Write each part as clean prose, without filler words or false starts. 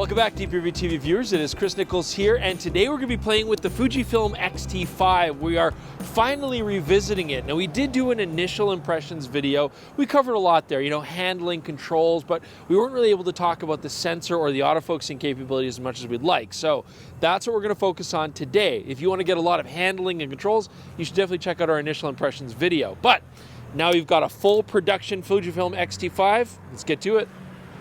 Welcome back, DPReview TV viewers. It is Chris Nichols here, and today we're going to be playing with the Fujifilm X-T5. We are finally revisiting it. Now, we did do an initial impressions video. We covered a lot there, handling, controls, but we weren't really able to talk about the sensor or the autofocusing capabilities as much as we'd like. So that's what we're going to focus on today. If you want to get a lot of handling and controls, you should definitely check out our initial impressions video. But now we've got a full production Fujifilm X-T5. Let's get to it.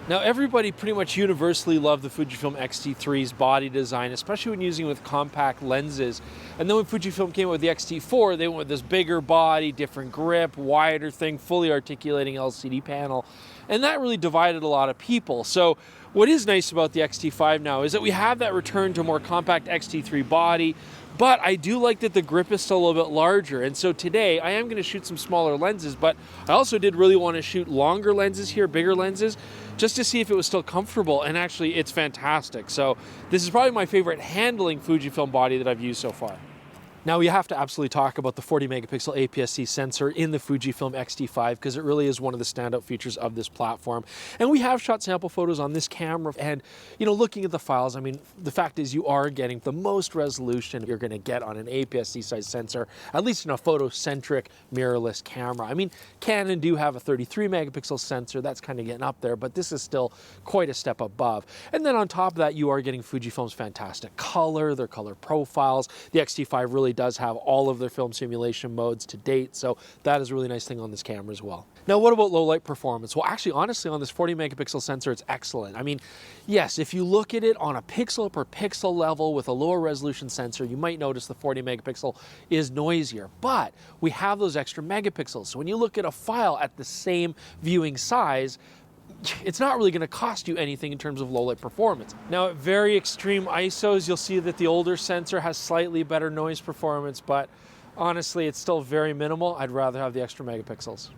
Now, everybody pretty much universally loved the Fujifilm X-T3's body design, especially when using it with compact lenses. And then when Fujifilm came out with the X-T4, they went with this bigger body, different grip, wider thing, fully articulating LCD panel. And that really divided a lot of people. So what is nice about the X-T5 now is that we have that return to a more compact X-T3 body, but I do like that the grip is still a little bit larger. And so today I am going to shoot some smaller lenses, but I also did really want to shoot longer lenses here, bigger lenses, just to see if it was still comfortable, and actually it's fantastic. So this is probably my favorite handling Fujifilm body that I've used so far. Now, we have to absolutely talk about the 40 megapixel APS-C sensor in the Fujifilm X-T5 because it really is one of the standout features of this platform. And we have shot sample photos on this camera, and looking at the files, I mean, the fact is you are getting the most resolution you're going to get on an APS-C size sensor, at least in a photocentric mirrorless camera. I mean, Canon do have a 33 megapixel sensor, that's kind of getting up there, but this is still quite a step above. And then on top of that, you are getting Fujifilm's fantastic color, their color profiles. The X-T5 really does have all of their film simulation modes to date, so that is a really nice thing on this camera as well. Now, what about low light performance? Well, actually, honestly, on this 40 megapixel sensor, it's excellent. I mean, yes, if you look at it on a pixel per pixel level with a lower resolution sensor, you might notice the 40 megapixel is noisier, but we have those extra megapixels. So when you look at a file at the same viewing size, it's not really going to cost you anything in terms of low light performance. Now, at very extreme ISOs, you'll see that the older sensor has slightly better noise performance, but honestly, it's still very minimal. I'd rather have the extra megapixels.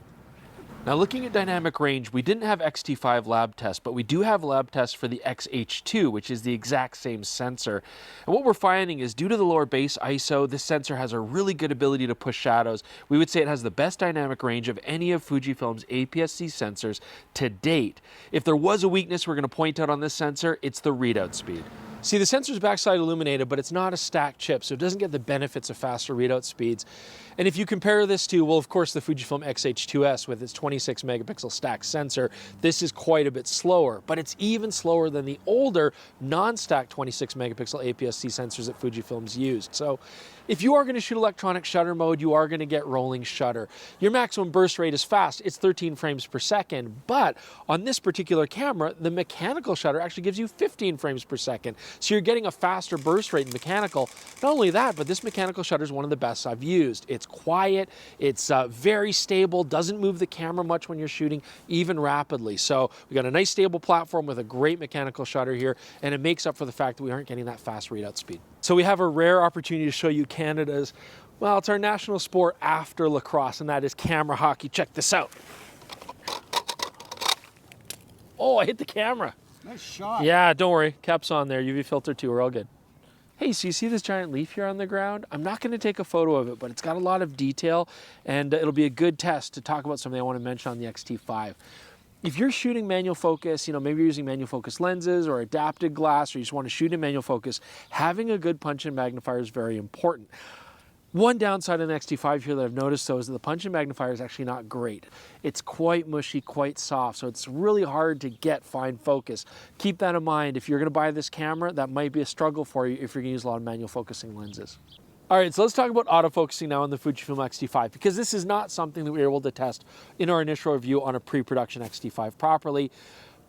Now, looking at dynamic range, we didn't have X-T5 lab tests, but we do have lab tests for the X-H2, which is the exact same sensor. And what we're finding is due to the lower base ISO, this sensor has a really good ability to push shadows. We would say it has the best dynamic range of any of Fujifilm's APS-C sensors to date. If there was a weakness we're going to point out on this sensor, it's the readout speed. See, the sensor's backside illuminated, but it's not a stacked chip, so it doesn't get the benefits of faster readout speeds. And if you compare this to, well, of course, the Fujifilm X-H2S with its 26 megapixel stacked sensor, this is quite a bit slower, but it's even slower than the older non-stacked 26 megapixel APS-C sensors that Fujifilm's used. So if you are going to shoot electronic shutter mode, you are going to get rolling shutter. Your maximum burst rate is fast. It's 13 frames per second, but on this particular camera, the mechanical shutter actually gives you 15 frames per second. So you're getting a faster burst rate in mechanical. Not only that, but this mechanical shutter is one of the best I've used. It's quiet, it's very stable, doesn't move the camera much when you're shooting, even rapidly. So we got a nice stable platform with a great mechanical shutter here, and it makes up for the fact that we aren't getting that fast readout speed. So we have a rare opportunity to show you Canada's, well, it's our national sport after lacrosse, and that is camera hockey. Check this out. Oh, I hit the camera. Nice shot. Yeah, don't worry. Cap's on there. UV filter too. We're all good. Hey, so you see this giant leaf here on the ground? I'm not going to take a photo of it, but it's got a lot of detail, and it'll be a good test to talk about something I want to mention on the X-T5. If you're shooting manual focus, maybe you're using manual focus lenses or adapted glass, or you just want to shoot in manual focus, having a good punch-in magnifier is very important. One downside of the X-T5 here that I've noticed, though, is that the punch-in magnifier is actually not great. It's quite mushy, quite soft, so it's really hard to get fine focus. Keep that in mind. If you're going to buy this camera, that might be a struggle for you if you're going to use a lot of manual focusing lenses. All right, so let's talk about autofocusing now on the Fujifilm X-T5, because this is not something that we were able to test in our initial review on a pre-production X-T5 properly.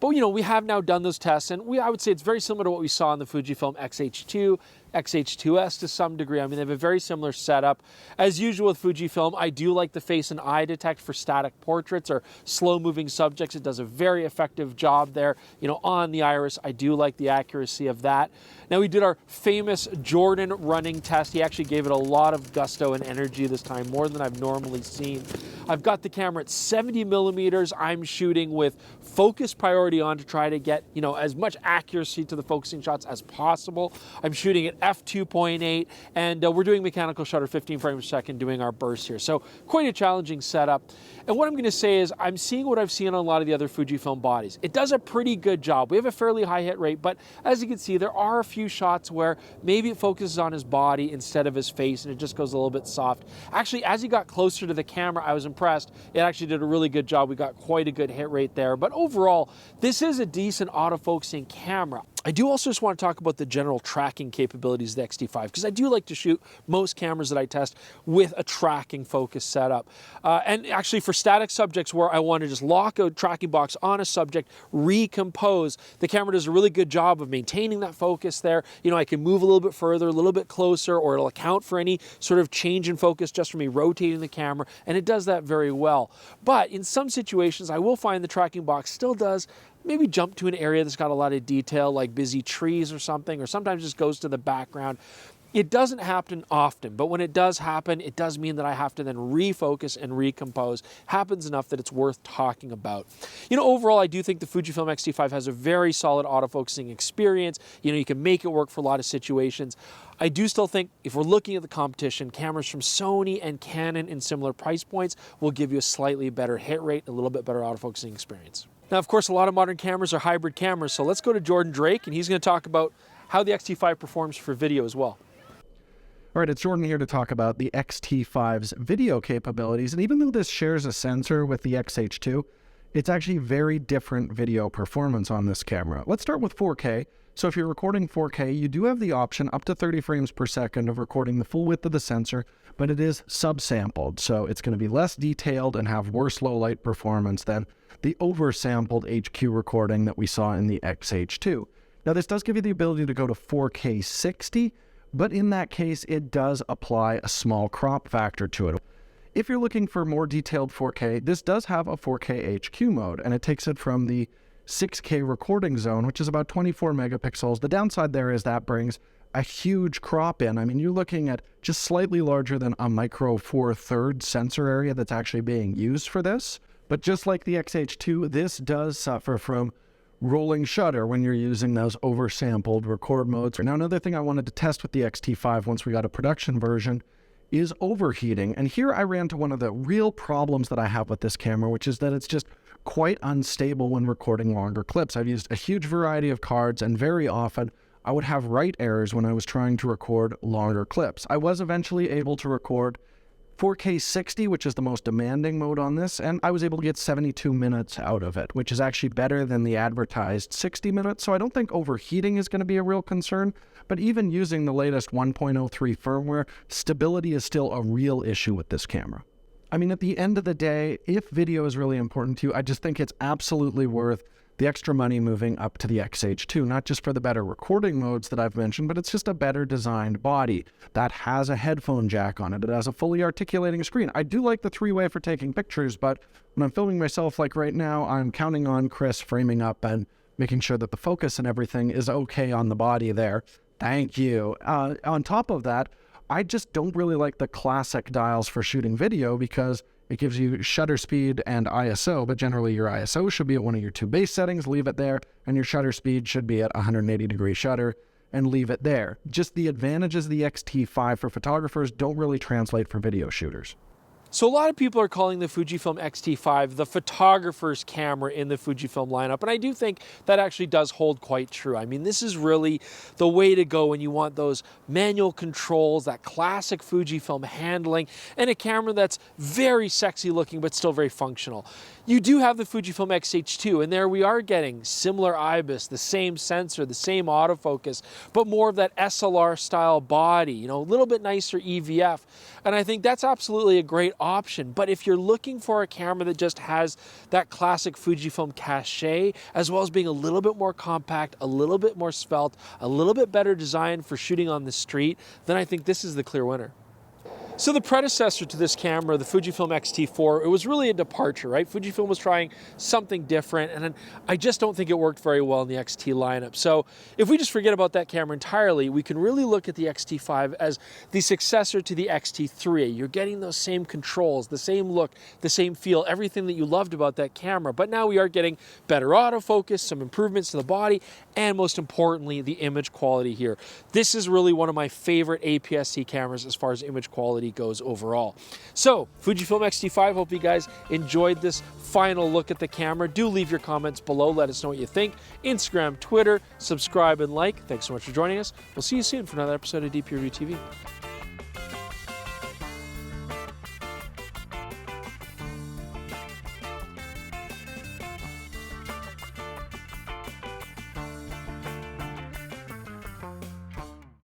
But we have now done those tests, and I would say it's very similar to what we saw on the Fujifilm X-H2, X-H2S to some degree. I mean, they have a very similar setup. As usual with Fujifilm, I do like the face and eye detect for static portraits or slow-moving subjects. It does a very effective job there. On the iris, I do like the accuracy of that. Now, we did our famous Jordan running test. He actually gave it a lot of gusto and energy this time, more than I've normally seen. I've got the camera at 70 millimeters. I'm shooting with focus priority on to try to get, as much accuracy to the focusing shots as possible. I'm shooting at f2.8, and we're doing mechanical shutter 15 frames per second doing our bursts here. So quite a challenging setup. And what I'm going to say is I'm seeing what I've seen on a lot of the other Fujifilm bodies. It does a pretty good job. We have a fairly high hit rate, but as you can see, there are a few shots where maybe it focuses on his body instead of his face and it just goes a little bit soft. Actually, as he got closer to the camera, I was impressed. It actually did a really good job. We got quite a good hit rate there. But overall, this is a decent autofocusing camera. I do also just want to talk about the general tracking capabilities of the X-T5 because I do like to shoot most cameras that I test with a tracking focus setup. And actually for static subjects where I want to just lock a tracking box on a subject, recompose, the camera does a really good job of maintaining that focus there. You know, I can move a little bit further, a little bit closer, or it'll account for any sort of change in focus just from me rotating the camera, and it does that very well. But in some situations, I will find the tracking box still does maybe jump to an area that's got a lot of detail, like busy trees or something, or sometimes just goes to the background. It doesn't happen often, but when it does happen, it does mean that I have to then refocus and recompose. Happens enough that it's worth talking about. You know, overall, I do think the Fujifilm X-T5 has a very solid autofocusing experience. You know, you can make it work for a lot of situations. I do still think if we're looking at the competition, cameras from Sony and Canon in similar price points will give you a slightly better hit rate, a little bit better autofocusing experience. Now, of course, a lot of modern cameras are hybrid cameras, so let's go to Jordan Drake, and he's going to talk about how the X-T5 performs for video as well. All right, it's Jordan here to talk about the X-T5's video capabilities, and even though this shares a sensor with the X-H2, it's actually very different video performance on this camera. Let's start with 4K. So if you're recording 4K, you do have the option up to 30 frames per second of recording the full width of the sensor, but it is subsampled, so it's going to be less detailed and have worse low light performance than the oversampled HQ recording that we saw in the X-H2. Now this does give you the ability to go to 4K 60, but in that case it does apply a small crop factor to it. If you're looking for more detailed 4K, this does have a 4K HQ mode, and it takes it from the 6K recording zone, which is about 24 megapixels. The downside there is that brings a huge crop in. I mean, you're looking at just slightly larger than a micro 4/3 sensor area that's actually being used for this. But just like the X-H2, this does suffer from rolling shutter when you're using those oversampled record modes. Now, another thing I wanted to test with the X-T5 once we got a production version is overheating. And here I ran to one of the real problems that I have with this camera, which is that it's just quite unstable when recording longer clips. I've used a huge variety of cards, and very often I would have write errors when I was trying to record longer clips. I was eventually able to record 4K 60, which is the most demanding mode on this, and I was able to get 72 minutes out of it, which is actually better than the advertised 60 minutes, so I don't think overheating is going to be a real concern, but even using the latest 1.03 firmware, stability is still a real issue with this camera. I mean, at the end of the day, if video is really important to you, I just think it's absolutely worth the extra money moving up to the X-H2, not just for the better recording modes that I've mentioned, but it's just a better designed body that has a headphone jack on it. It has a fully articulating screen. I do like the three-way for taking pictures, but when I'm filming myself like right now, I'm counting on Chris framing up and making sure that the focus and everything is okay on the body there. Thank you. On top of that, I just don't really like the classic dials for shooting video because it gives you shutter speed and ISO, but generally your ISO should be at one of your two base settings, leave it there, and your shutter speed should be at 180-degree shutter, and leave it there. Just the advantages of the X-T5 for photographers don't really translate for video shooters. So a lot of people are calling the Fujifilm X-T5 the photographer's camera in the Fujifilm lineup, and I do think that actually does hold quite true. I mean, this is really the way to go when you want those manual controls, that classic Fujifilm handling, and a camera that's very sexy looking but still very functional. You do have the Fujifilm X-H2, and there we are getting similar IBIS, the same sensor, the same autofocus, but more of that SLR style body, you know, a little bit nicer EVF, and I think that's absolutely a great option. But if you're looking for a camera that just has that classic Fujifilm cachet, as well as being a little bit more compact, a little bit more svelte, a little bit better designed for shooting on the street, then I think this is the clear winner. So the predecessor to this camera, the Fujifilm X-T4, it was really a departure, right? Fujifilm was trying something different, and I just don't think it worked very well in the X-T lineup. So if we just forget about that camera entirely, we can really look at the X-T5 as the successor to the X-T3. You're getting those same controls, the same look, the same feel, everything that you loved about that camera. But now we are getting better autofocus, some improvements to the body, and most importantly, the image quality here. This is really one of my favorite APS-C cameras as far as image quality goes overall. So, Fujifilm X-T5, hope you guys enjoyed this final look at the camera. Do leave your comments below, let us know what you think. Instagram, Twitter, subscribe and like. Thanks so much for joining us. We'll see you soon for another episode of DPReview TV.